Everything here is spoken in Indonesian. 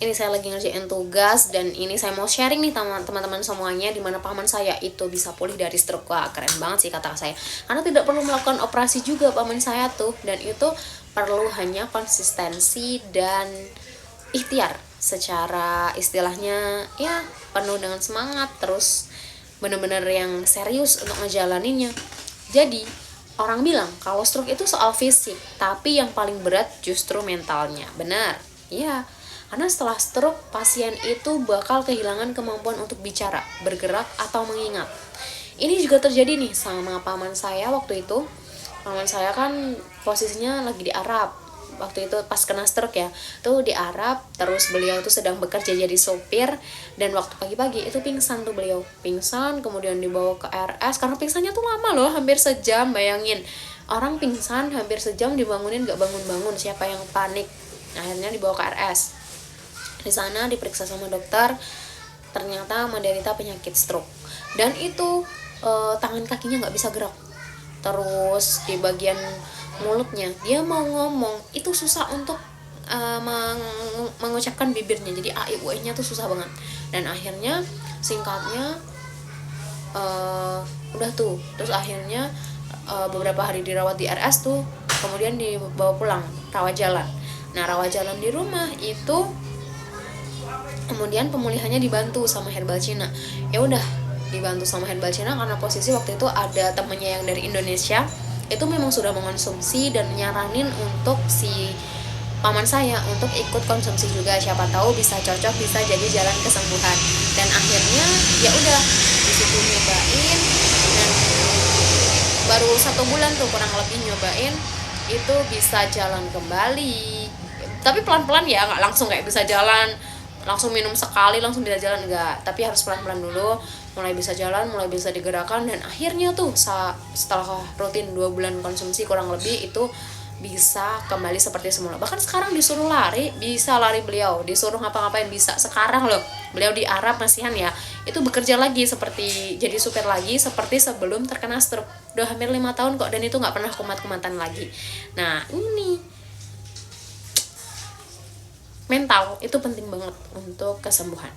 ini saya lagi ngerjain tugas dan ini saya mau sharing nih teman-teman semuanya, dimana paman saya itu bisa pulih dari stroke. Wah, keren banget sih kata saya, karena tidak perlu melakukan operasi juga paman saya tuh, dan itu perlu hanya konsistensi dan ikhtiar secara istilahnya ya penuh dengan semangat, terus bener-bener yang serius untuk ngejalaninnya. Jadi orang bilang kalau stroke itu soal fisik, tapi yang paling berat justru mentalnya. Benar, iya. Karena setelah stroke, pasien itu bakal kehilangan kemampuan untuk bicara, bergerak, atau mengingat. Ini juga terjadi nih sama paman saya waktu itu. Paman saya kan posisinya lagi di Arab. Waktu itu pas kena stroke ya, tuh di Arab, terus beliau tuh sedang bekerja jadi sopir, dan waktu pagi-pagi itu pingsan tuh beliau. Pingsan, kemudian dibawa ke RS, karena pingsannya tuh lama loh, hampir sejam, bayangin. Orang pingsan hampir sejam dibangunin gak bangun-bangun, siapa yang panik? Akhirnya dibawa ke RS. Di sana diperiksa sama dokter, ternyata menderita penyakit stroke. Dan itu tangan kakinya nggak bisa gerak. Terus di bagian mulutnya dia mau ngomong itu susah untuk mengucapkan bibirnya. Jadi a i u e nya tuh susah banget. Dan akhirnya singkatnya udah tuh. Terus akhirnya beberapa hari dirawat di RS tuh, kemudian dibawa pulang rawat jalan. Nah, rawat jalan di rumah itu kemudian pemulihannya dibantu sama herbal Cina. Ya udah, dibantu sama herbal Cina karena posisi waktu itu ada temennya yang dari Indonesia itu memang sudah mengonsumsi dan nyaranin untuk si paman saya untuk ikut konsumsi juga, siapa tahu bisa cocok, bisa jadi jalan kesembuhan. Dan akhirnya ya udah di situ nyobain, dan baru 1 bulan tuh kurang lebih nyobain itu bisa jalan kembali. Tapi pelan-pelan ya, nggak langsung kayak bisa jalan langsung minum sekali langsung bisa jalan, enggak, tapi harus pelan-pelan dulu, mulai bisa jalan, mulai bisa digerakkan, dan akhirnya tuh setelah rutin 2 bulan konsumsi kurang lebih itu bisa kembali seperti semula. Bahkan sekarang disuruh lari, bisa lari beliau, disuruh ngapa-ngapain bisa. Sekarang loh, beliau di Arab masihan ya, itu bekerja lagi seperti jadi supir lagi seperti sebelum terkena stroke. Udah hampir 5 tahun kok, dan itu nggak pernah kumat-kumatan lagi. Nah, ini mental itu penting banget untuk kesembuhan.